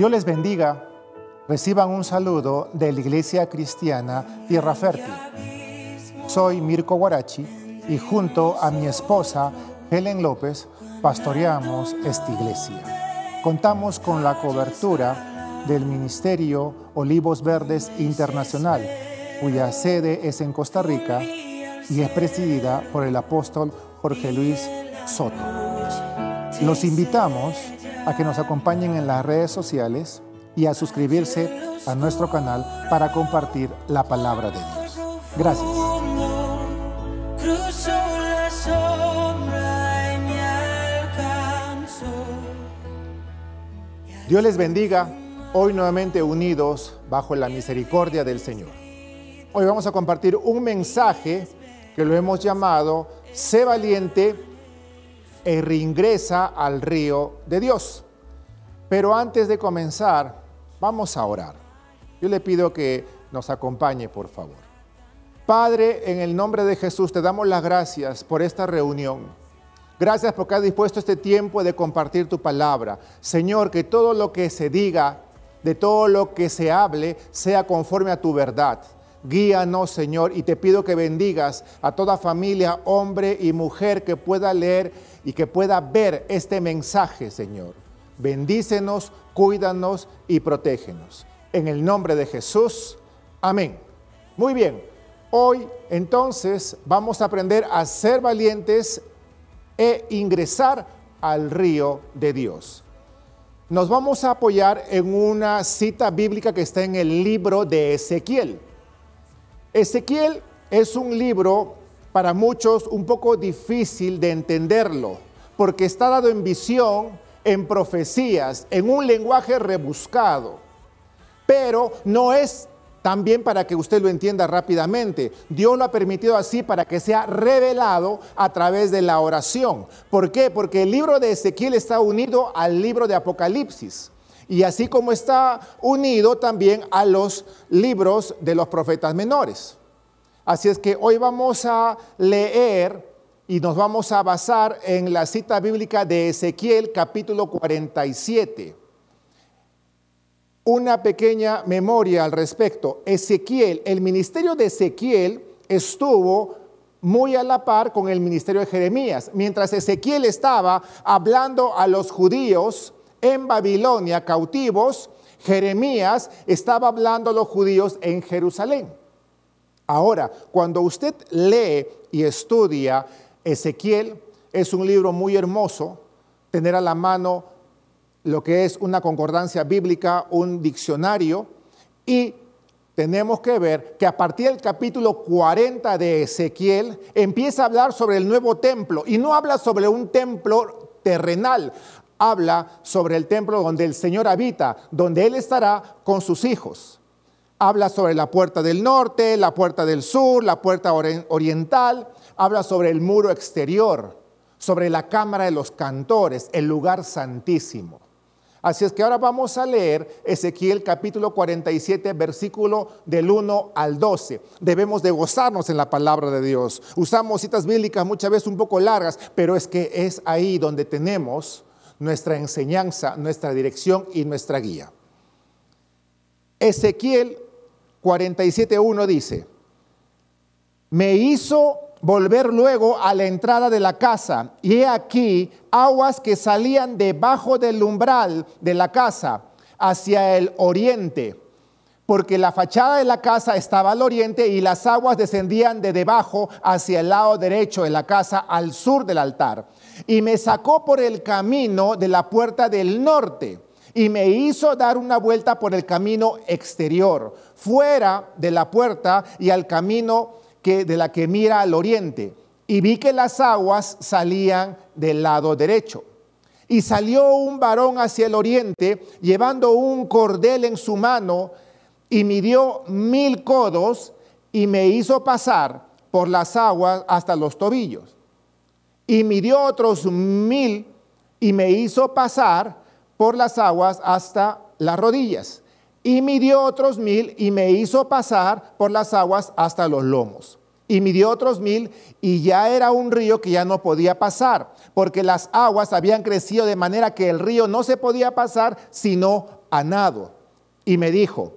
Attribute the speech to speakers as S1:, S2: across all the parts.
S1: Dios les bendiga. Reciban un saludo de la Iglesia Cristiana Tierra Fértil. Soy Mirko Guarachi y junto a mi esposa Helen López pastoreamos esta iglesia. Contamos con la cobertura del Ministerio Olivos Verdes Internacional, cuya sede es en Costa Rica y es presidida por el apóstol Jorge Luis Soto. Los invitamos a que nos acompañen en las redes sociales y a suscribirse a nuestro canal para compartir la palabra de Dios. Gracias. Dios les bendiga, hoy nuevamente unidos bajo la misericordia del Señor. Hoy vamos a compartir un mensaje que lo hemos llamado Sé valiente e reingresa al río de Dios. Pero antes de comenzar, vamos a orar. Yo le pido que nos acompañe, por favor. Padre, en el nombre de Jesús, te damos las gracias por esta reunión. Gracias porque has dispuesto este tiempo de compartir tu palabra. Señor, que todo lo que se diga, de todo lo que se hable, sea conforme a tu verdad. Guíanos, Señor, y te pido que bendigas a toda familia, hombre y mujer que pueda leer y que pueda ver este mensaje, Señor. Bendícenos, cuídanos y protégenos. En el nombre de Jesús, amén. Muy bien, hoy entonces vamos a aprender a ser valientes e ingresar al río de Dios. Nos vamos a apoyar en una cita bíblica que está en el libro de Ezequiel. Ezequiel es un libro para muchos un poco difícil de entenderlo, porque está dado en visión, en profecías, en un lenguaje rebuscado, pero no es también para que usted lo entienda rápidamente. Dios lo ha permitido así para que sea revelado a través de la oración. ¿Por qué? Porque el libro de Ezequiel está unido al libro de Apocalipsis. Y así como está unido también a los libros de los profetas menores. Así es que hoy vamos a leer y nos vamos a basar en la cita bíblica de Ezequiel capítulo 47. Una pequeña memoria al respecto. Ezequiel, el ministerio de Ezequiel estuvo muy a la par con el ministerio de Jeremías. Mientras Ezequiel estaba hablando a los judíos en Babilonia, cautivos, Jeremías estaba hablando a los judíos en Jerusalén. Ahora, cuando usted lee y estudia Ezequiel, es un libro muy hermoso, tener a la mano lo que es una concordancia bíblica, un diccionario, y tenemos que ver que a partir del capítulo 40 de Ezequiel empieza a hablar sobre el nuevo templo, y no habla sobre un templo terrenal, habla sobre el templo donde el Señor habita, donde Él estará con sus hijos. Habla sobre la puerta del norte, la puerta del sur, la puerta oriental. Habla sobre el muro exterior, sobre la cámara de los cantores, el lugar santísimo. Así es que ahora vamos a leer Ezequiel capítulo 47, versículo del 1 al 12. Debemos de gozarnos en la palabra de Dios. Usamos citas bíblicas muchas veces un poco largas, pero es que es ahí donde tenemos nuestra enseñanza, nuestra dirección y nuestra guía. Ezequiel 47:1 dice: me hizo volver luego a la entrada de la casa, y he aquí aguas que salían debajo del umbral de la casa hacia el oriente, porque la fachada de la casa estaba al oriente y las aguas descendían de debajo hacia el lado derecho de la casa al sur del altar. Y me sacó por el camino de la puerta del norte y me hizo dar una vuelta por el camino exterior, fuera de la puerta y al camino de la que mira al oriente. Y vi que las aguas salían del lado derecho. Y salió un varón hacia el oriente, llevando un cordel en su mano, y midió 1000 codos, y me hizo pasar por las aguas hasta los tobillos. Y midió otros 1000, y me hizo pasar por las aguas hasta las rodillas. Y midió otros 1000, y me hizo pasar por las aguas hasta los lomos. Y midió otros 1000, y ya era un río que ya no podía pasar, porque las aguas habían crecido de manera que el río no se podía pasar sino a nado. Y me dijo: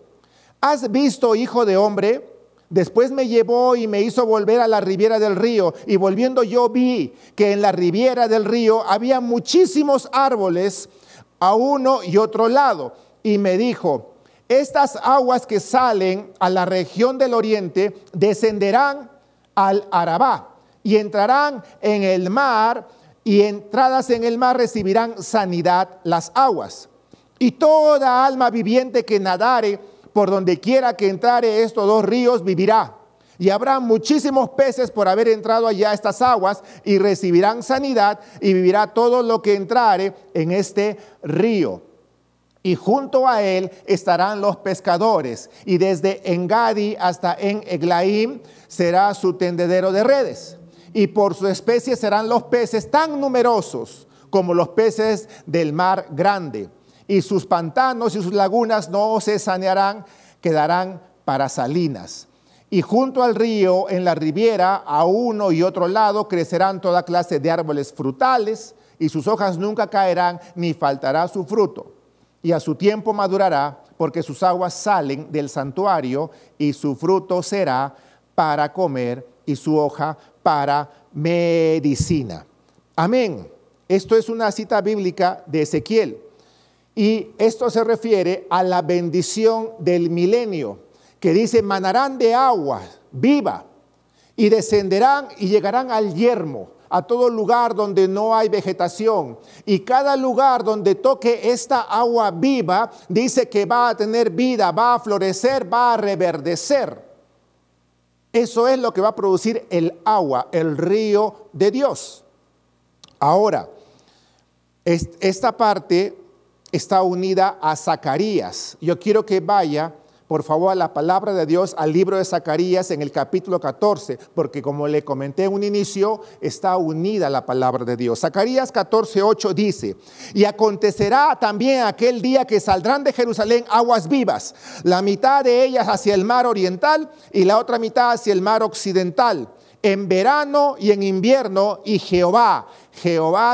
S1: ¿has visto, hijo de hombre? Después me llevó y me hizo volver a la ribera del río, y volviendo yo vi que en la ribera del río había muchísimos árboles a uno y otro lado. Y me dijo: estas aguas que salen a la región del oriente descenderán al Arabá y entrarán en el mar, y entradas en el mar recibirán sanidad las aguas. Y toda alma viviente que nadare por donde quiera que entrare estos dos ríos vivirá. Y habrá muchísimos peces por haber entrado allá a estas aguas, y recibirán sanidad, y vivirá todo lo que entrare en este río. Y junto a él estarán los pescadores, y desde Engadi hasta en Eglaim será su tendedero de redes. Y por su especie serán los peces tan numerosos como los peces del mar grande. Y sus pantanos y sus lagunas no se sanearán, quedarán para salinas. Y junto al río, en la ribera, a uno y otro lado, crecerán toda clase de árboles frutales, y sus hojas nunca caerán, ni faltará su fruto. Y a su tiempo madurará, porque sus aguas salen del santuario, y su fruto será para comer, y su hoja para medicina. Amén. Esto es una cita bíblica de Ezequiel. Y esto se refiere a la bendición del milenio, que dice: manarán de agua viva, y descenderán y llegarán al yermo, a todo lugar donde no hay vegetación. Y cada lugar donde toque esta agua viva, dice que va a tener vida, va a florecer, va a reverdecer. Eso es lo que va a producir el agua, el río de Dios. Ahora, esta parte está unida a Zacarías. Yo quiero que vaya, por favor, a la palabra de Dios, al libro de Zacarías en el capítulo 14, porque como le comenté en un inicio, está unida a la palabra de Dios. Zacarías 14:8 dice: y acontecerá también aquel día que saldrán de Jerusalén aguas vivas, la mitad de ellas hacia el mar oriental y la otra mitad hacia el mar occidental, en verano y en invierno, y Jehová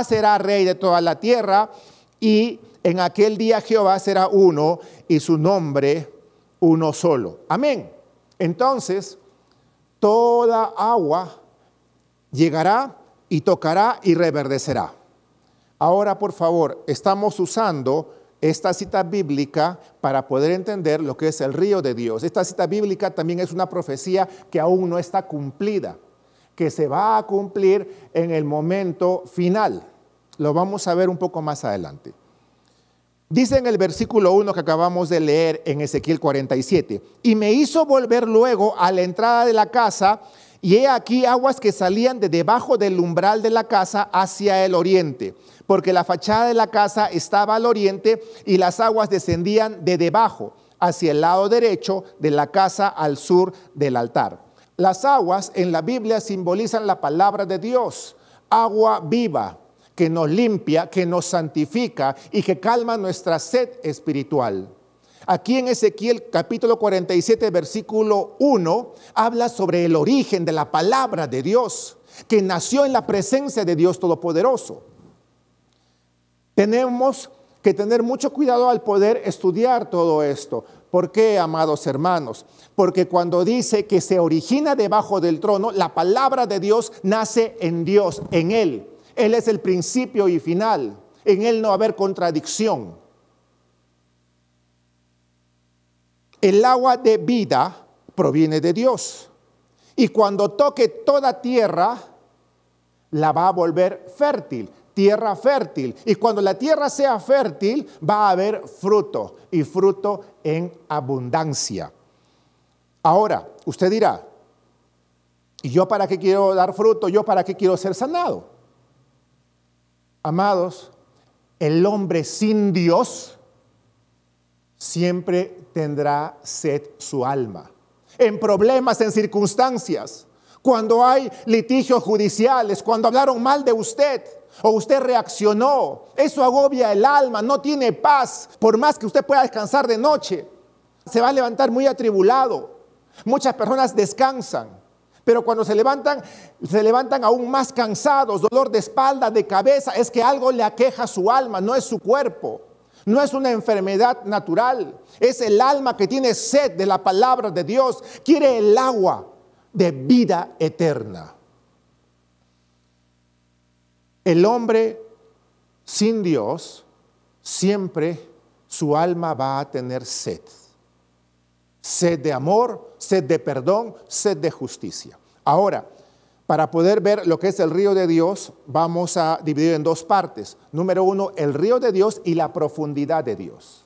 S1: será rey de toda la tierra, y en aquel día Jehová será uno, y su nombre uno solo. Amén. Entonces, toda agua llegará y tocará y reverdecerá. Ahora, por favor, estamos usando esta cita bíblica para poder entender lo que es el río de Dios. Esta cita bíblica también es una profecía que aún no está cumplida, que se va a cumplir en el momento final. Lo vamos a ver un poco más adelante. Dice en el versículo 1 que acabamos de leer en Ezequiel 47: y me hizo volver luego a la entrada de la casa, y he aquí aguas que salían de debajo del umbral de la casa hacia el oriente, porque la fachada de la casa estaba al oriente, y las aguas descendían de debajo hacia el lado derecho de la casa al sur del altar. Las aguas en la Biblia simbolizan la palabra de Dios, agua viva, que nos limpia, que nos santifica y que calma nuestra sed espiritual. Aquí en Ezequiel capítulo 47, versículo 1, habla sobre el origen de la palabra de Dios, que nació en la presencia de Dios Todopoderoso. Tenemos que tener mucho cuidado al poder estudiar todo esto. ¿Por qué, amados hermanos? Porque cuando dice que se origina debajo del trono, la palabra de Dios nace en Dios, en Él. Él es el principio y final. En Él no va a haber contradicción. El agua de vida proviene de Dios. Y cuando toque toda tierra, la va a volver fértil. Tierra fértil. Y cuando la tierra sea fértil, va a haber fruto. Y fruto en abundancia. Ahora, usted dirá: ¿y yo para qué quiero dar fruto? ¿Yo para qué quiero ser sanado? Amados, el hombre sin Dios siempre tendrá sed su alma. En problemas, en circunstancias, cuando hay litigios judiciales, cuando hablaron mal de usted o usted reaccionó, eso agobia el alma, no tiene paz. Por más que usted pueda descansar de noche, se va a levantar muy atribulado. Muchas personas descansan, pero cuando se levantan aún más cansados, dolor de espalda, de cabeza. Es que algo le aqueja su alma, no es su cuerpo. No es una enfermedad natural, es el alma que tiene sed de la palabra de Dios, quiere el agua de vida eterna. El hombre sin Dios, siempre su alma va a tener sed. Sed de amor, sed de perdón, sed de justicia. Ahora, para poder ver lo que es el río de Dios, vamos a dividir en dos partes. Número uno, el río de Dios y la profundidad de Dios.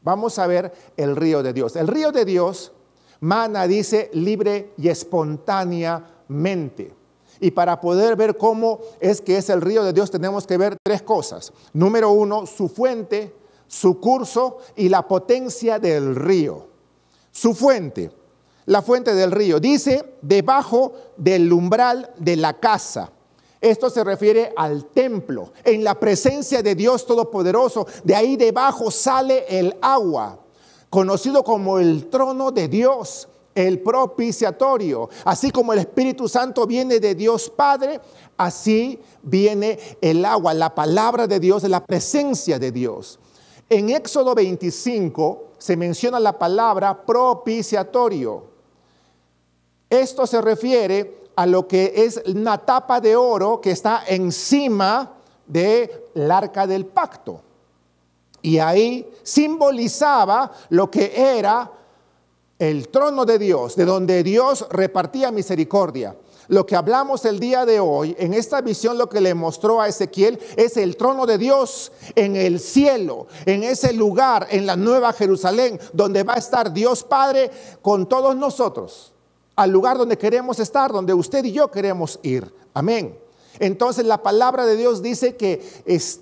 S1: Vamos a ver el río de Dios. El río de Dios mana, dice, libre y espontáneamente. Y para poder ver cómo es que es el río de Dios, tenemos que ver tres cosas. Número uno, su fuente, su curso y la potencia del río. Su fuente, la fuente del río, dice debajo del umbral de la casa. Esto se refiere al templo, en la presencia de Dios Todopoderoso. De ahí debajo sale el agua, conocido como el trono de Dios, el propiciatorio. Así como el Espíritu Santo viene de Dios Padre, así viene el agua, la palabra de Dios, la presencia de Dios. En Éxodo 25 se menciona la palabra propiciatorio. Esto se refiere a lo que es una tapa de oro que está encima del arca del pacto. Y ahí simbolizaba lo que era el trono de Dios, de donde Dios repartía misericordia. Lo que hablamos el día de hoy, en esta visión, lo que le mostró a Ezequiel es el trono de Dios en el cielo, en ese lugar, en la Nueva Jerusalén, donde va a estar Dios Padre con todos nosotros, al lugar donde queremos estar, donde usted y yo queremos ir. Amén. Entonces la palabra de Dios dice que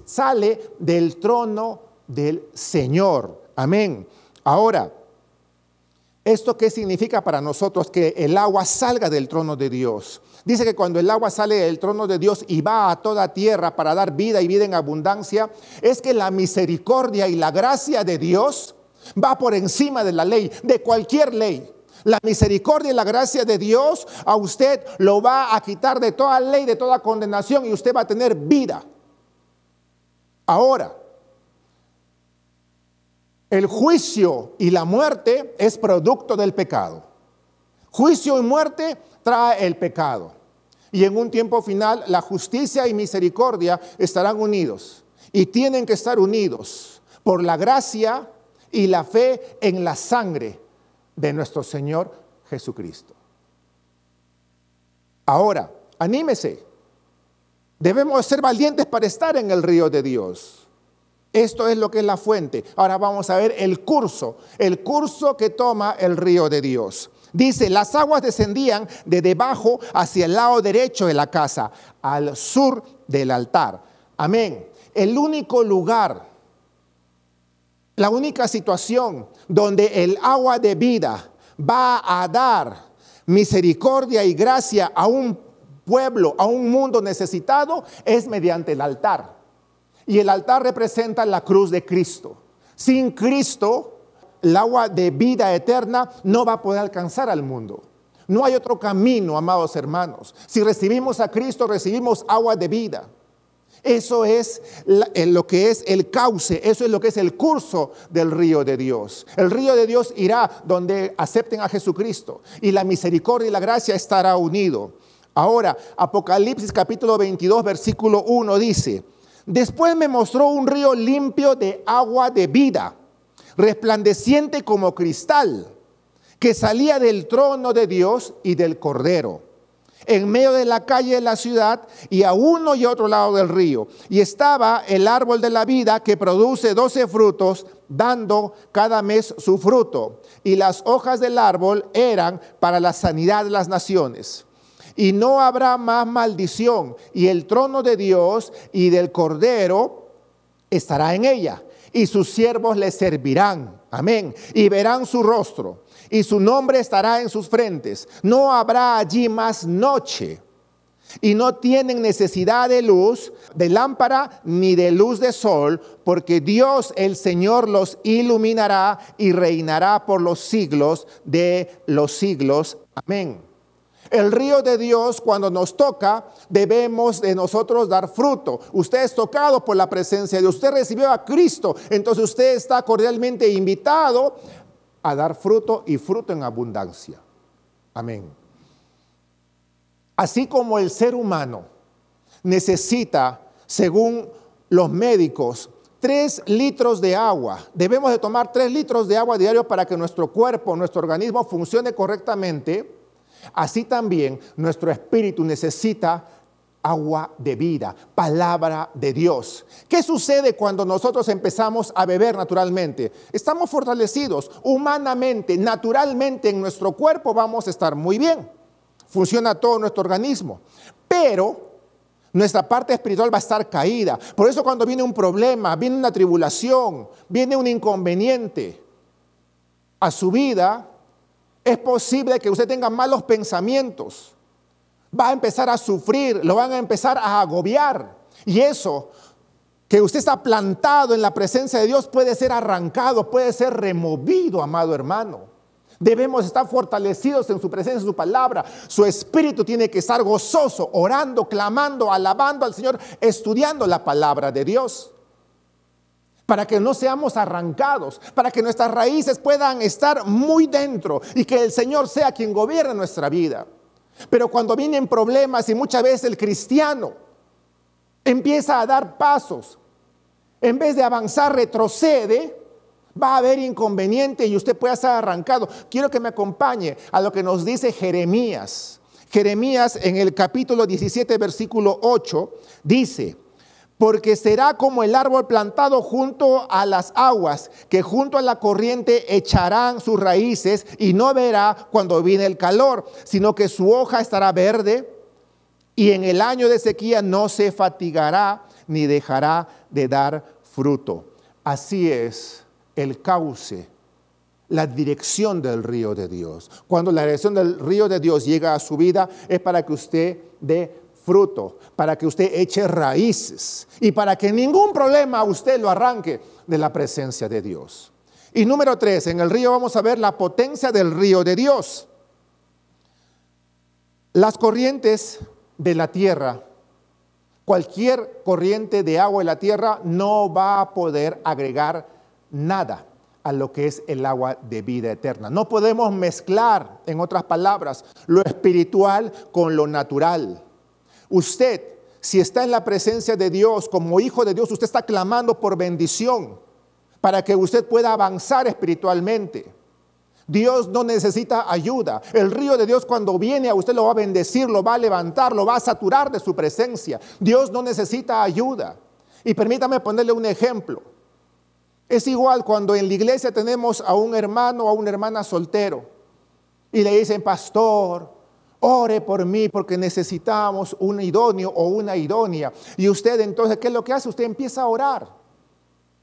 S1: sale del trono del Señor. Amén. Ahora, ¿esto qué significa para nosotros? Que el agua salga del trono de Dios. Dice que cuando el agua sale del trono de Dios y va a toda tierra para dar vida y vida en abundancia, es que la misericordia y la gracia de Dios va por encima de la ley, de cualquier ley. La misericordia y la gracia de Dios a usted lo va a quitar de toda ley, de toda condenación, y usted va a tener vida. Ahora, el juicio y la muerte es producto del pecado. Juicio y muerte trae el pecado. Y en un tiempo final, la justicia y misericordia estarán unidos. Y tienen que estar unidos por la gracia y la fe en la sangre de nuestro Señor Jesucristo. Ahora, anímese. Debemos ser valientes para estar en el río de Dios. Esto es lo que es la fuente. Ahora vamos a ver el curso que toma el río de Dios. Dice, las aguas descendían de debajo hacia el lado derecho de la casa, al sur del altar. Amén. El único lugar, la única situación donde el agua de vida va a dar misericordia y gracia a un pueblo, a un mundo necesitado, es mediante el altar. Y el altar representa la cruz de Cristo. Sin Cristo, el agua de vida eterna no va a poder alcanzar al mundo. No hay otro camino, amados hermanos. Si recibimos a Cristo, recibimos agua de vida. Eso es lo que es el cauce, eso es lo que es el curso del río de Dios. El río de Dios irá donde acepten a Jesucristo, y la misericordia y la gracia estará unido. Ahora, Apocalipsis capítulo 22, versículo 1 dice: después me mostró un río limpio de agua de vida, resplandeciente como cristal, que salía del trono de Dios y del Cordero, en medio de la calle de la ciudad, y a uno y otro lado del río. Y estaba el árbol de la vida, que produce 12 frutos, dando cada mes su fruto. Y las hojas del árbol eran para la sanidad de las naciones. Y no habrá más maldición, y el trono de Dios y del Cordero estará en ella, y sus siervos le servirán. Amén. Y verán su rostro, y su nombre estará en sus frentes. No habrá allí más noche, y no tienen necesidad de luz, de lámpara, ni de luz de sol, porque Dios el Señor los iluminará y reinará por los siglos de los siglos. Amén. El río de Dios, cuando nos toca, debemos de nosotros dar fruto. Usted es tocado por la presencia de Dios. Usted recibió a Cristo. Entonces usted está cordialmente invitado a dar fruto y fruto en abundancia. Amén. Así como el ser humano necesita, según los médicos, 3 litros de agua. Debemos de tomar 3 litros de agua diario para que nuestro cuerpo, nuestro organismo funcione correctamente. Así también nuestro espíritu necesita agua de vida, palabra de Dios. ¿Qué sucede cuando nosotros empezamos a beber naturalmente? Estamos fortalecidos humanamente, naturalmente en nuestro cuerpo vamos a estar muy bien. Funciona todo nuestro organismo, pero nuestra parte espiritual va a estar caída. Por eso cuando viene un problema, viene una tribulación, viene un inconveniente a su vida, es posible que usted tenga malos pensamientos. Va a empezar a sufrir, lo van a empezar a agobiar. Y eso, que usted está plantado en la presencia de Dios, puede ser arrancado, puede ser removido, amado hermano. Debemos estar fortalecidos en su presencia, en su palabra. Su espíritu tiene que estar gozoso, orando, clamando, alabando al Señor, estudiando la palabra de Dios. Para que no seamos arrancados, para que nuestras raíces puedan estar muy dentro y que el Señor sea quien gobierne nuestra vida. Pero cuando vienen problemas y muchas veces el cristiano empieza a dar pasos, en vez de avanzar retrocede, va a haber inconveniente y usted puede estar arrancado. Quiero que me acompañe a lo que nos dice Jeremías. Jeremías en el capítulo 17, versículo 8, dice: porque será como el árbol plantado junto a las aguas, que junto a la corriente echarán sus raíces y no verá cuando viene el calor, sino que su hoja estará verde y en el año de sequía no se fatigará ni dejará de dar fruto. Así es el cauce, la dirección del río de Dios. Cuando la dirección del río de Dios llega a su vida, es para que usted dé fruto, para que usted eche raíces y para que ningún problema usted lo arranque de la presencia de Dios. Y número 3, en el río vamos a ver la potencia del río de Dios. Las corrientes de la tierra, cualquier corriente de agua de la tierra no va a poder agregar nada a lo que es el agua de vida eterna. No podemos mezclar, en otras palabras, lo espiritual con lo natural. Usted, si está en la presencia de Dios, como hijo de Dios, usted está clamando por bendición para que usted pueda avanzar espiritualmente. Dios no necesita ayuda. El río de Dios cuando viene a usted lo va a bendecir, lo va a levantar, lo va a saturar de su presencia. Dios no necesita ayuda. Y permítame ponerle un ejemplo. Es igual cuando en la iglesia tenemos a un hermano o a una hermana soltero y le dicen: pastor, ore por mí porque necesitamos un idóneo o una idónea. Y usted entonces, ¿qué es lo que hace? Usted empieza a orar.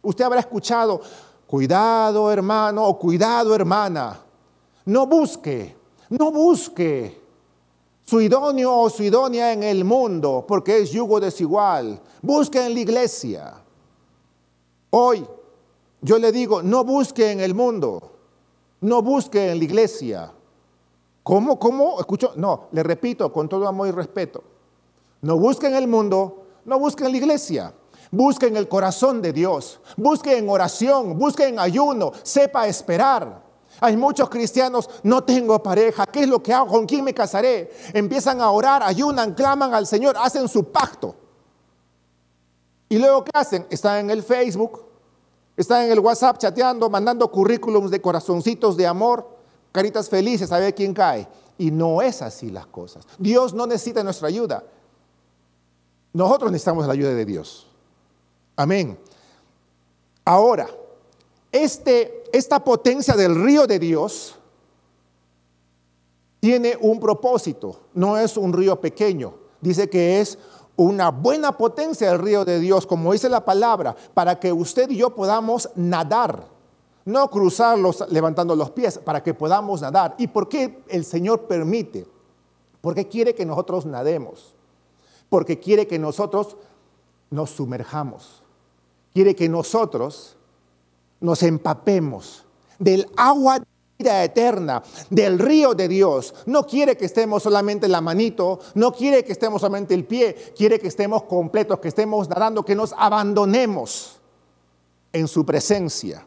S1: Usted habrá escuchado: cuidado hermano o cuidado hermana, no busque su idóneo o su idónea en el mundo porque es yugo desigual. Busque en la iglesia. Hoy yo le digo: no busque en el mundo, no busque en la iglesia. ¿Cómo? ¿Escucho? No, le repito con todo amor y respeto. No busque en el mundo, no busque en la iglesia. Busque en el corazón de Dios, busque en oración, busque en ayuno, sepa esperar. Hay muchos cristianos: no tengo pareja, ¿qué es lo que hago? ¿Con quién me casaré? Empiezan a orar, ayunan, claman al Señor, hacen su pacto. ¿Y luego qué hacen? Están en el Facebook, están en el WhatsApp chateando, mandando currículums de corazoncitos de amor, caritas felices, a ver quién cae. Y no es así las cosas. Dios no necesita nuestra ayuda. Nosotros necesitamos la ayuda de Dios. Amén. Ahora, esta potencia del río de Dios tiene un propósito. No es un río pequeño. Dice que es una buena potencia del río de Dios, como dice la palabra, para que usted y yo podamos nadar. No cruzarlos levantando los pies, para que podamos nadar. ¿Y por qué el Señor permite? Porque quiere que nosotros nademos. Porque quiere que nosotros nos sumerjamos. Quiere que nosotros nos empapemos del agua vida eterna, del río de Dios. No quiere que estemos solamente la manito, no quiere que estemos solamente el pie, quiere que estemos completos, que estemos nadando, que nos abandonemos en su presencia.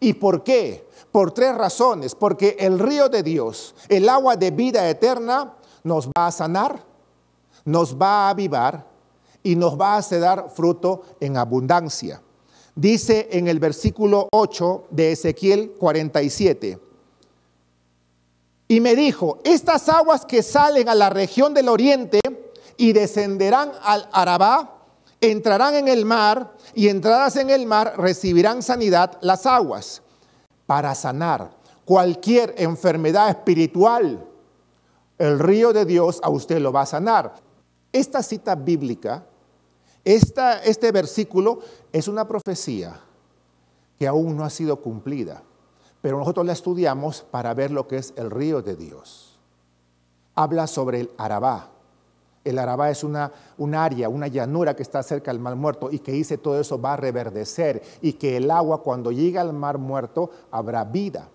S1: ¿Y por qué? Por 3 razones. Porque el río de Dios, el agua de vida eterna, nos va a sanar, nos va a avivar y nos va a hacer dar fruto en abundancia. Dice en el versículo 8 de Ezequiel 47. Y me dijo, estas aguas que salen a la región del oriente y descenderán al Arabá, entrarán en el mar y entradas en el mar recibirán sanidad las aguas para sanar cualquier enfermedad espiritual. El río de Dios a usted lo va a sanar. Esta cita bíblica, este versículo es una profecía que aún no ha sido cumplida. Pero nosotros la estudiamos para ver lo que es el río de Dios. Habla sobre el Arabá. El Arabá es un área, una llanura que está cerca del Mar Muerto y que dice todo eso va a reverdecer y que el agua cuando llega al Mar Muerto habrá vida.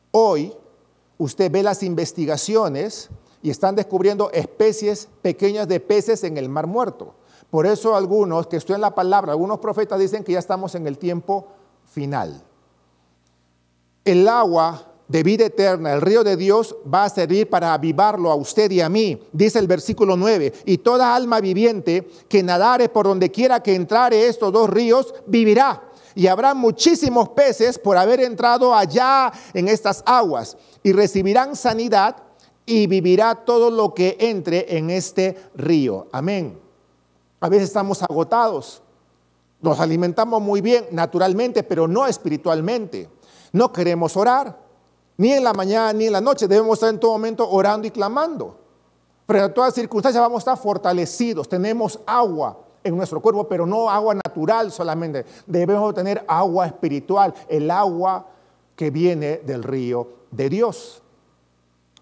S1: Hoy usted ve las investigaciones y están descubriendo especies pequeñas de peces en el Mar Muerto. Por eso algunos que estudian la palabra, algunos profetas dicen que ya estamos en el tiempo final. El agua de vida eterna, el río de Dios, va a servir para avivarlo a usted y a mí. Dice el versículo 9, y toda alma viviente que nadare por donde quiera que entrare estos 2 ríos, vivirá. Y habrá muchísimos peces por haber entrado allá en estas aguas. Y recibirán sanidad y vivirá todo lo que entre en este río. Amén. A veces estamos agotados. Nos alimentamos muy bien naturalmente, pero no espiritualmente. No queremos orar, ni en la mañana ni en la noche. Debemos estar en todo momento orando y clamando. Pero en todas circunstancias vamos a estar fortalecidos. Tenemos agua en nuestro cuerpo, pero no agua natural solamente. Debemos tener agua espiritual, el agua que viene del río de Dios.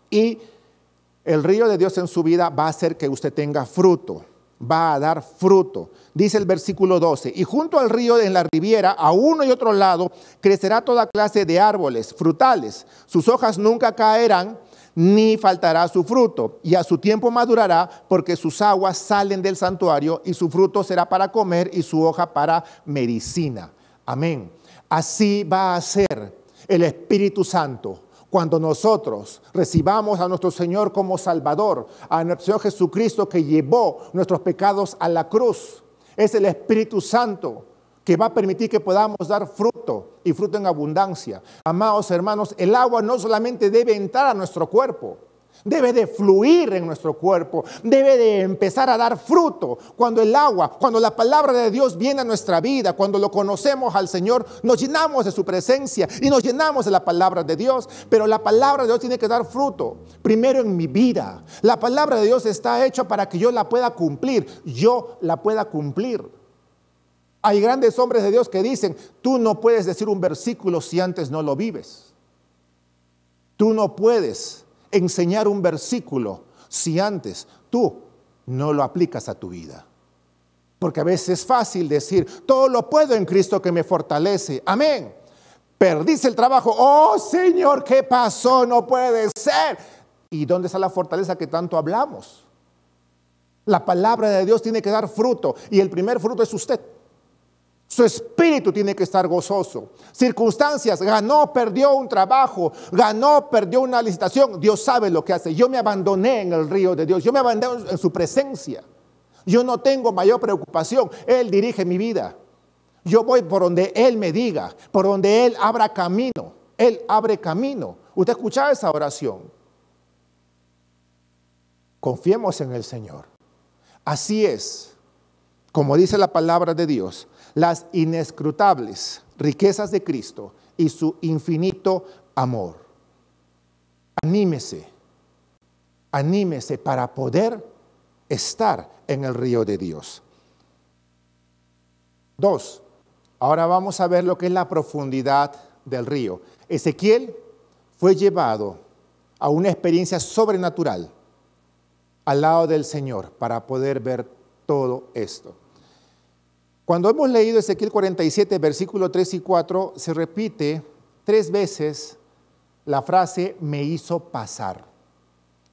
S1: Y el río de Dios en su vida va a hacer que usted tenga fruto. Va a dar fruto. Dice el versículo 12, y junto al río en la riviera, a uno y otro lado, crecerá toda clase de árboles frutales. Sus hojas nunca caerán, ni faltará su fruto. Y a su tiempo madurará, porque sus aguas salen del santuario, y su fruto será para comer, y su hoja para medicina. Amén. Así va a ser el Espíritu Santo. Cuando nosotros recibamos a nuestro Señor como Salvador, a nuestro Señor Jesucristo que llevó nuestros pecados a la cruz, es el Espíritu Santo que va a permitir que podamos dar fruto y fruto en abundancia. Amados hermanos, el agua no solamente debe entrar a nuestro cuerpo, debe de fluir en nuestro cuerpo, debe de empezar a dar fruto. Cuando el agua, cuando la palabra de Dios viene a nuestra vida, cuando lo conocemos al Señor, nos llenamos de su presencia y nos llenamos de la palabra de Dios. Pero la palabra de Dios tiene que dar fruto primero en mi vida. La palabra de Dios está hecha para que yo la pueda cumplir, yo la pueda cumplir. Hay grandes hombres de Dios que dicen, tú no puedes decir un versículo si antes no lo vives. Tú no puedes enseñar un versículo si antes tú no lo aplicas a tu vida. Porque a veces es fácil decir, todo lo puedo en Cristo que me fortalece. Amén. Perdiste el trabajo. Oh Señor, ¿qué pasó? No puede ser. ¿Y dónde está la fortaleza que tanto hablamos? La palabra de Dios tiene que dar fruto y el primer fruto es usted. Su espíritu tiene que estar gozoso. Circunstancias, ganó, perdió un trabajo, ganó, perdió una licitación. Dios sabe lo que hace. Yo me abandoné en el río de Dios. Yo me abandoné en su presencia. Yo no tengo mayor preocupación. Él dirige mi vida. Yo voy por donde Él me diga, por donde Él abra camino. Él abre camino. ¿Usted escuchaba esa oración? Confiemos en el Señor. Así es, como dice la palabra de Dios, las inescrutables riquezas de Cristo y su infinito amor. Anímese, anímese para poder estar en el río de Dios. 2. Ahora vamos a ver lo que es la profundidad del río. Ezequiel fue llevado a una experiencia sobrenatural al lado del Señor para poder ver todo esto. Cuando hemos leído Ezequiel 47, versículos 3 y 4, se repite 3 veces la frase me hizo pasar.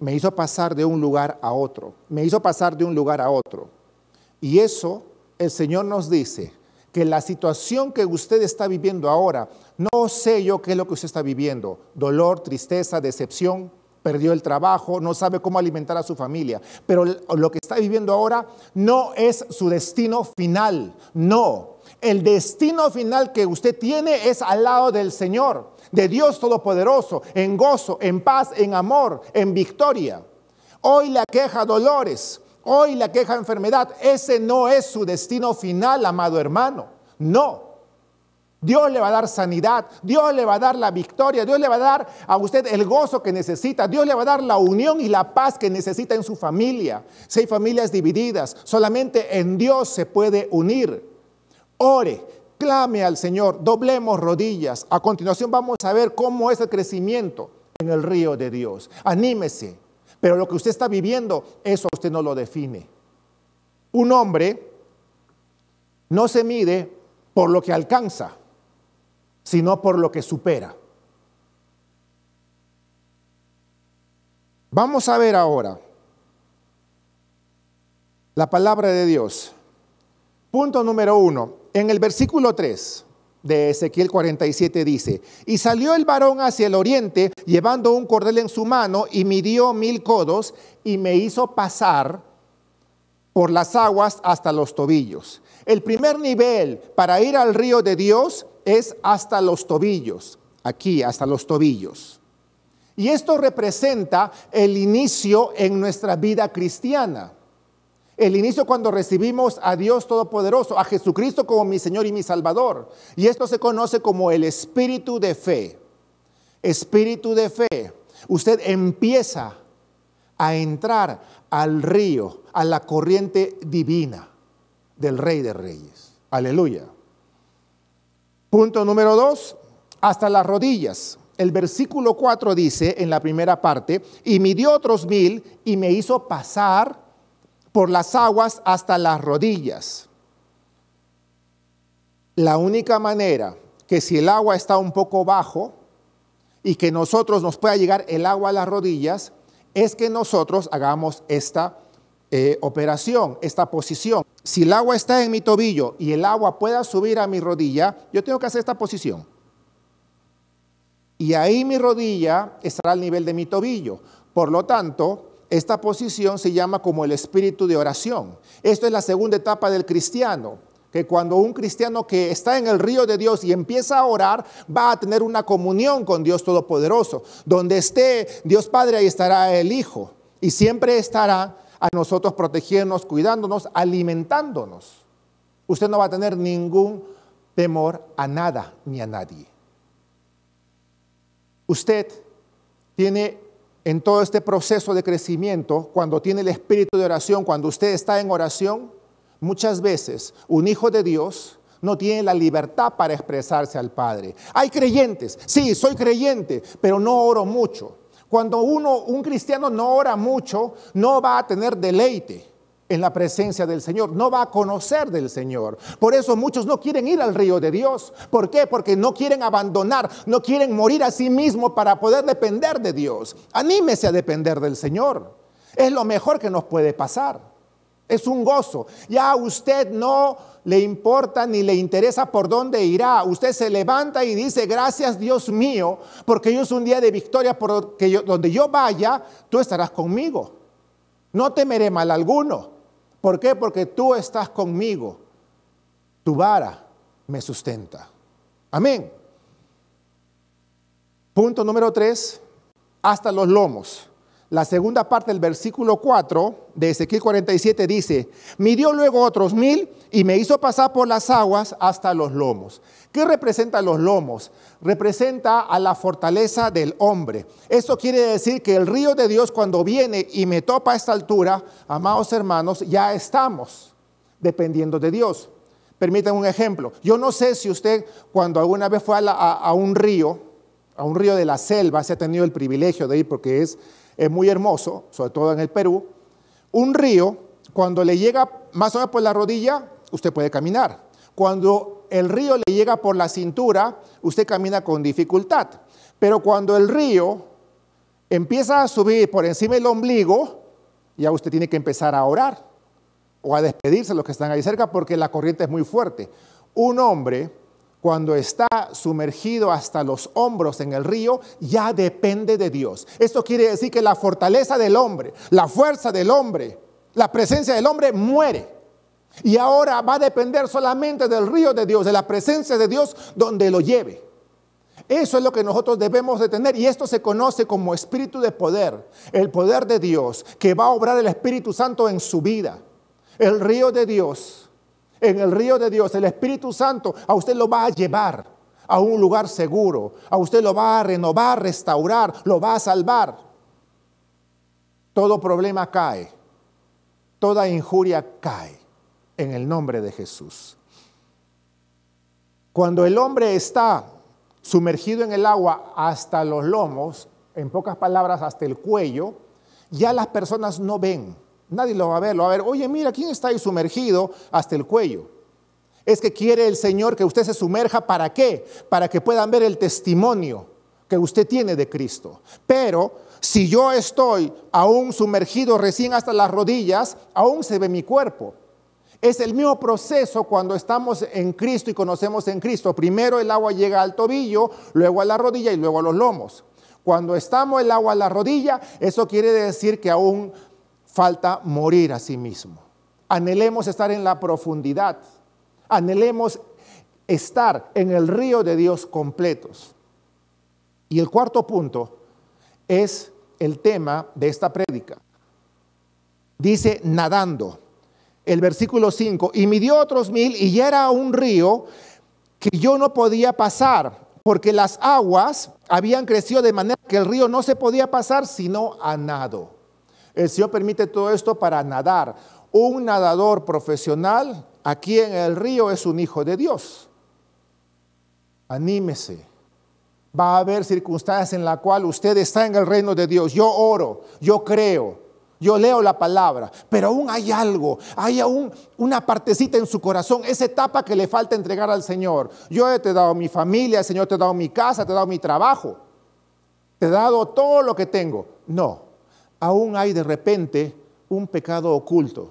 S1: Me hizo pasar de un lugar a otro. Me hizo pasar de un lugar a otro. Y eso, el Señor nos dice que la situación que usted está viviendo ahora, no sé yo qué es lo que usted está viviendo. Dolor, tristeza, decepción, perdió el trabajo, no sabe cómo alimentar a su familia. Pero lo que está viviendo ahora no es su destino final. No. El destino final que usted tiene es al lado del Señor, de Dios Todopoderoso, en gozo, en paz, en amor, en victoria. Hoy le aqueja dolores, hoy le aqueja enfermedad. Ese no es su destino final, amado hermano. No. Dios le va a dar sanidad, Dios le va a dar la victoria, Dios le va a dar a usted el gozo que necesita, Dios le va a dar la unión y la paz que necesita en su familia. Si hay familias divididas, solamente en Dios se puede unir. Ore, clame al Señor, doblemos rodillas. A continuación vamos a ver cómo es el crecimiento en el río de Dios. Anímese, pero lo que usted está viviendo, eso usted no lo define. Un hombre no se mide por lo que alcanza, sino por lo que supera. Vamos a ver ahora la palabra de Dios. Punto número 1. En el versículo 3 de Ezequiel 47 dice: y salió el varón hacia el oriente, llevando un cordel en su mano, y midió 1000 codos, y me hizo pasar por las aguas hasta los tobillos. El primer nivel para ir al río de Dios es hasta los tobillos, aquí hasta los tobillos. Y esto representa el inicio en nuestra vida cristiana. El inicio cuando recibimos a Dios Todopoderoso, a Jesucristo como mi Señor y mi Salvador. Y esto se conoce como el espíritu de fe. Espíritu de fe. Usted empieza a entrar al río, a la corriente divina del Rey de Reyes. Aleluya. Punto número 2, hasta las rodillas. El versículo 4 dice en la primera parte: y midió otros 1000 y me hizo pasar por las aguas hasta las rodillas. La única manera que si el agua está un poco bajo y que nosotros nos pueda llegar el agua a las rodillas, es que nosotros hagamos esta operación, esta posición. Si el agua está en mi tobillo y el agua pueda subir a mi rodilla, yo tengo que hacer esta posición. Y ahí mi rodilla estará al nivel de mi tobillo. Por lo tanto, esta posición se llama como el espíritu de oración. Esto es la segunda etapa del cristiano, que cuando un cristiano que está en el río de Dios y empieza a orar, va a tener una comunión con Dios Todopoderoso. Donde esté Dios Padre, ahí estará el Hijo. Y siempre estará a nosotros protegiéndonos, cuidándonos, alimentándonos. Usted no va a tener ningún temor a nada ni a nadie. Usted tiene en todo este proceso de crecimiento, cuando tiene el espíritu de oración, cuando usted está en oración, muchas veces un hijo de Dios no tiene la libertad para expresarse al Padre. Hay creyentes, sí, soy creyente, pero no oro mucho. Cuando un cristiano no ora mucho, no va a tener deleite en la presencia del Señor, no va a conocer del Señor. Por eso muchos no quieren ir al río de Dios. ¿Por qué? Porque no quieren abandonar, no quieren morir a sí mismos para poder depender de Dios. Anímese a depender del Señor. Es lo mejor que nos puede pasar. Es un gozo. Ya a usted no le importa ni le interesa por dónde irá. Usted se levanta y dice: gracias Dios mío, porque hoy es un día de victoria, porque donde yo vaya, tú estarás conmigo. No temeré mal alguno. ¿Por qué? Porque tú estás conmigo. Tu vara me sustenta. Amén. Punto número 3, hasta los lomos. La segunda parte del versículo 4 de Ezequiel 47 dice: midió luego otros 1000 y me hizo pasar por las aguas hasta los lomos. ¿Qué representa los lomos? Representa a la fortaleza del hombre. Eso quiere decir que el río de Dios, cuando viene y me topa a esta altura, amados hermanos, ya estamos dependiendo de Dios. Permítanme un ejemplo. Yo no sé si usted, cuando alguna vez fue a un río de la selva, se ha tenido el privilegio de ir, porque es muy hermoso, sobre todo en el Perú. Un río, cuando le llega más o menos por la rodilla, usted puede caminar. Cuando el río le llega por la cintura, usted camina con dificultad. Pero cuando el río empieza a subir por encima del ombligo, ya usted tiene que empezar a orar o a despedirse de los que están ahí cerca porque la corriente es muy fuerte. Un hombre, cuando está sumergido hasta los hombros en el río, ya depende de Dios. Esto quiere decir que la fortaleza del hombre, la fuerza del hombre, la presencia del hombre muere. Y ahora va a depender solamente del río de Dios, de la presencia de Dios donde lo lleve. Eso es lo que nosotros debemos de tener, y esto se conoce como espíritu de poder, el poder de Dios, que va a obrar el Espíritu Santo en su vida. El río de Dios, en el río de Dios, el Espíritu Santo a usted lo va a llevar a un lugar seguro, a usted lo va a renovar, restaurar, lo va a salvar. Todo problema cae, toda injuria cae en el nombre de Jesús. Cuando el hombre está sumergido en el agua hasta los lomos, en pocas palabras hasta el cuello, ya las personas no ven, nadie lo va a ver, oye, mira, ¿quién está ahí sumergido hasta el cuello? Es que quiere el Señor que usted se sumerja, ¿para qué? Para que puedan ver el testimonio que usted tiene de Cristo. Pero si yo estoy aún sumergido recién hasta las rodillas, aún se ve mi cuerpo. Es el mismo proceso cuando estamos en Cristo y conocemos en Cristo. Primero el agua llega al tobillo, luego a la rodilla y luego a los lomos. Cuando estamos el agua a la rodilla, eso quiere decir que aún falta morir a sí mismo. Anhelemos estar en la profundidad. Anhelemos estar en el río de Dios completos. Y el cuarto punto es el tema de esta prédica. Dice nadando. El versículo 5, y midió otros 1000 y ya era un río que yo no podía pasar, porque las aguas habían crecido de manera que el río no se podía pasar sino a nado. El Señor permite todo esto para nadar. Un nadador profesional aquí en el río es un hijo de Dios. Anímese. Va a haber circunstancias en las cuales usted está en el reino de Dios. Yo oro, yo creo. Yo leo la palabra, pero aún hay algo, hay aún una partecita en su corazón, esa etapa que le falta entregar al Señor. Yo te he dado mi familia, el Señor te ha dado mi casa, te ha dado mi trabajo, te he dado todo lo que tengo. No, aún hay de repente un pecado oculto,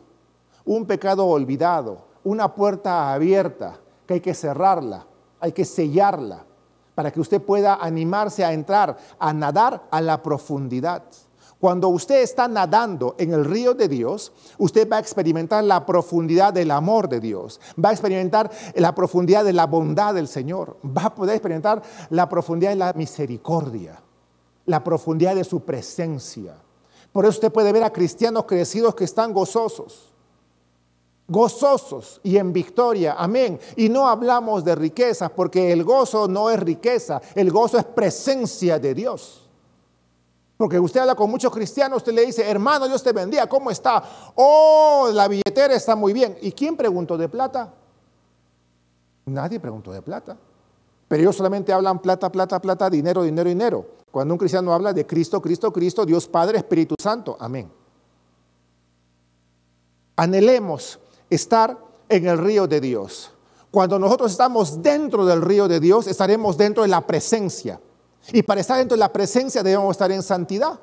S1: un pecado olvidado, una puerta abierta que hay que cerrarla, hay que sellarla para que usted pueda animarse a entrar, a nadar a la profundidad. Cuando usted está nadando en el río de Dios, usted va a experimentar la profundidad del amor de Dios, va a experimentar la profundidad de la bondad del Señor, va a poder experimentar la profundidad de la misericordia, la profundidad de su presencia. Por eso usted puede ver a cristianos crecidos que están gozosos y en victoria, amén. Y no hablamos de riquezas, porque el gozo no es riqueza, el gozo es presencia de Dios. Porque usted habla con muchos cristianos, usted le dice, hermano, Dios te bendiga, ¿cómo está? Oh, la billetera está muy bien. ¿Y quién preguntó de plata? Nadie preguntó de plata. Pero ellos solamente hablan plata, plata, plata, dinero, dinero, dinero. Cuando un cristiano habla de Cristo, Cristo, Cristo, Dios Padre, Espíritu Santo, amén. Anhelemos estar en el río de Dios. Cuando nosotros estamos dentro del río de Dios, estaremos dentro de la presencia. Y para estar dentro de la presencia debemos estar en santidad.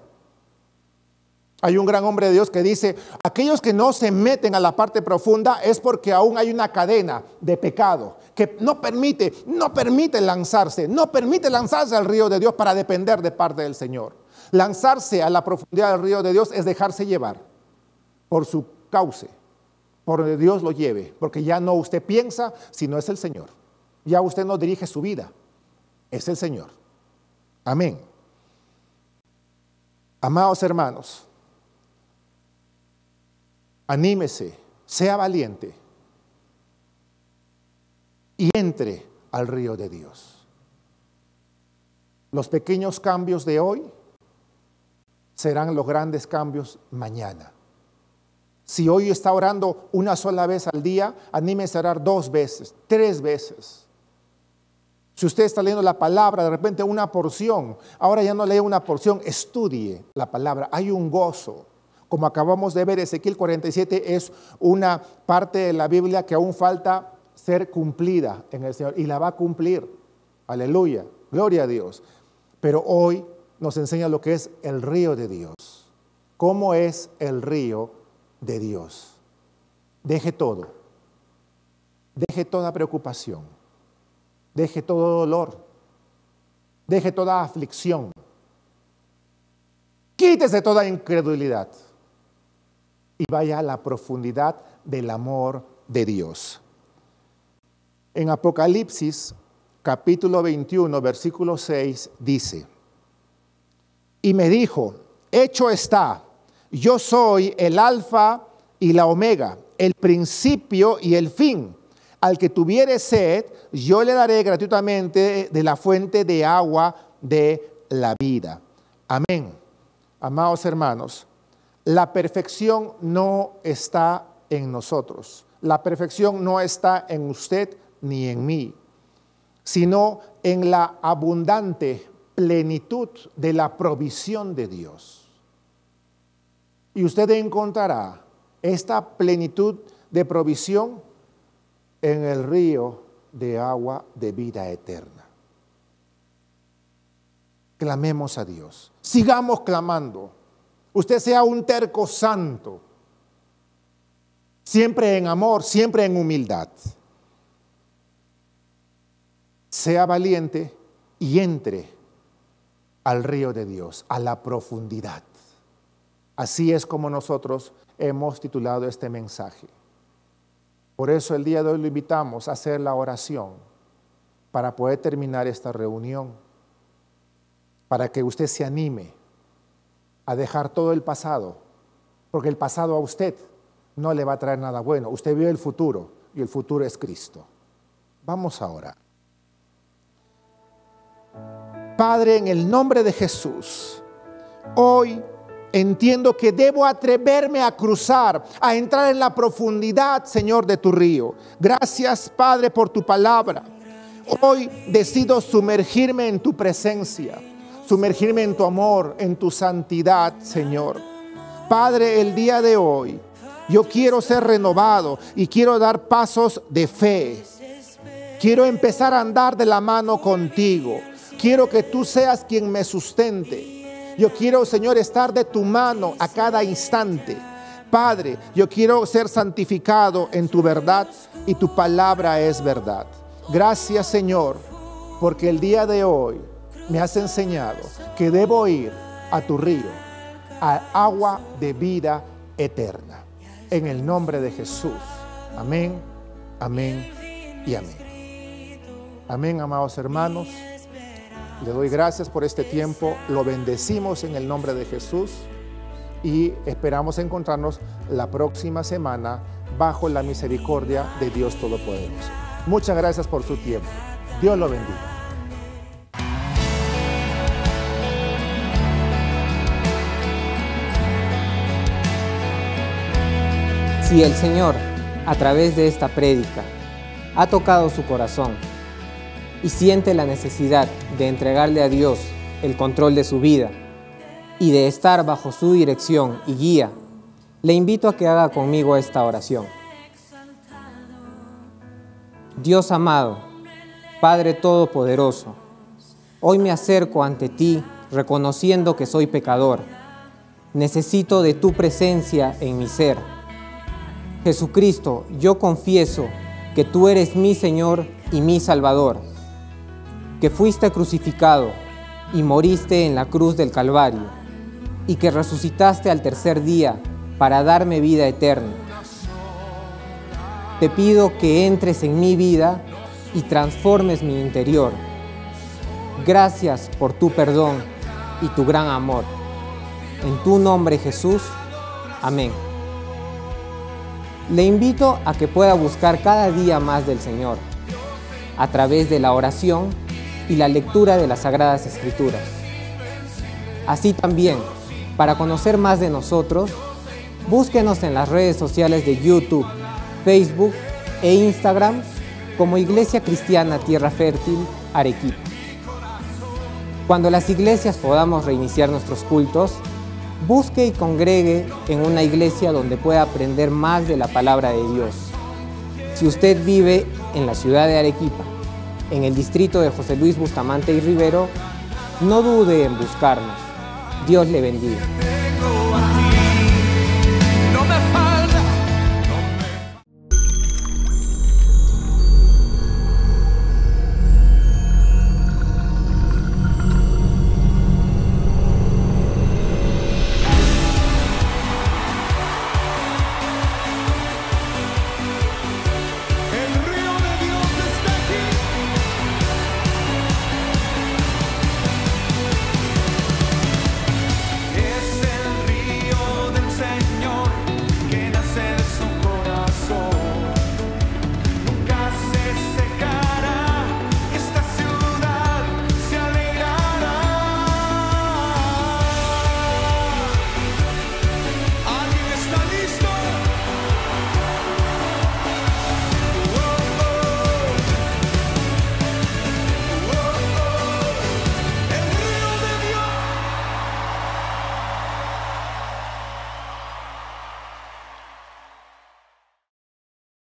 S1: Hay un gran hombre de Dios que dice, aquellos que no se meten a la parte profunda es porque aún hay una cadena de pecado que no permite lanzarse al río de Dios para depender de parte del Señor. Lanzarse a la profundidad del río de Dios es dejarse llevar por su cauce, por donde Dios lo lleve, porque ya no usted piensa, sino es el Señor. Ya usted no dirige su vida, es el Señor. Amén. Amados hermanos, anímese, sea valiente y entre al río de Dios. Los pequeños cambios de hoy serán los grandes cambios mañana. Si hoy está orando una sola vez al día, anímese a orar 2 veces, 3 veces. Si usted está leyendo la palabra, de repente una porción, ahora ya no lee una porción, estudie la palabra. Hay un gozo. Como acabamos de ver, Ezequiel 47 es una parte de la Biblia que aún falta ser cumplida en el Señor y la va a cumplir. Aleluya, gloria a Dios. pero hoy nos enseña lo que es el río de Dios. ¿Cómo es el río de Dios? Deje todo. Deje toda preocupación. Deje todo dolor. Deje toda aflicción. Quítese toda incredulidad y vaya a la profundidad del amor de Dios. En Apocalipsis, capítulo 21, versículo 6, dice: y me dijo, hecho está, yo soy el alfa y la omega, el principio y el fin. Al que tuviere sed, yo le daré gratuitamente de la fuente de agua de la vida. Amén. Amados hermanos, la perfección no está en nosotros. La perfección no está en usted ni en mí, sino en la abundante plenitud de la provisión de Dios. Y usted encontrará esta plenitud de provisión en el río de agua de vida eterna. Clamemos a Dios. Sigamos clamando. Usted sea un terco santo. Siempre en amor, siempre en humildad. Sea valiente y entre al río de Dios, a la profundidad. Así es como nosotros hemos titulado este mensaje. Por eso el día de hoy lo invitamos a hacer la oración para poder terminar esta reunión, para que usted se anime a dejar todo el pasado, porque el pasado a usted no le va a traer nada bueno. Usted vio el futuro y el futuro es Cristo. Vamos a orar. Padre, en el nombre de Jesús, hoy entiendo que debo atreverme a cruzar, a entrar en la profundidad, Señor, de tu río. Gracias, Padre, por tu palabra. Hoy decido sumergirme en tu presencia, sumergirme en tu amor, en tu santidad, Señor. Padre, el día de hoy, yo quiero ser renovado y quiero dar pasos de fe. Quiero empezar a andar de la mano contigo. Quiero que tú seas quien me sustente. Yo quiero, Señor, estar de tu mano a cada instante. Padre, yo quiero ser santificado en tu verdad y tu palabra es verdad. Gracias, Señor, porque el día de hoy me has enseñado que debo ir a tu río, al agua de vida eterna. En el nombre de Jesús. Amén, amén y amén. Amén, amados hermanos. Le doy gracias por este tiempo, lo bendecimos en el nombre de Jesús y esperamos encontrarnos la próxima semana bajo la misericordia de Dios Todopoderoso. Muchas gracias por su tiempo. Dios lo bendiga.
S2: Si el Señor, a través de esta prédica, ha tocado su corazón y siente la necesidad de entregarle a Dios el control de su vida y de estar bajo su dirección y guía, le invito a que haga conmigo esta oración. Dios amado, Padre Todopoderoso, hoy me acerco ante ti reconociendo que soy pecador. Necesito de tu presencia en mi ser. Jesucristo, yo confieso que tú eres mi Señor y mi Salvador, que fuiste crucificado y moriste en la cruz del Calvario, y que resucitaste al tercer día para darme vida eterna. Te pido que entres en mi vida y transformes mi interior. Gracias por tu perdón y tu gran amor. En tu nombre, Jesús. Amén. Le invito a que pueda buscar cada día más del Señor, a través de la oración y la lectura de las Sagradas Escrituras. Así también, para conocer más de nosotros, búsquenos en las redes sociales de YouTube, Facebook e Instagram como Iglesia Cristiana Tierra Fértil, Arequipa. Cuando las iglesias podamos reiniciar nuestros cultos, busque y congregue en una iglesia donde pueda aprender más de la palabra de Dios. Si usted vive en la ciudad de Arequipa, en el distrito de José Luis Bustamante y Rivero, no dude en buscarnos. Dios le bendiga.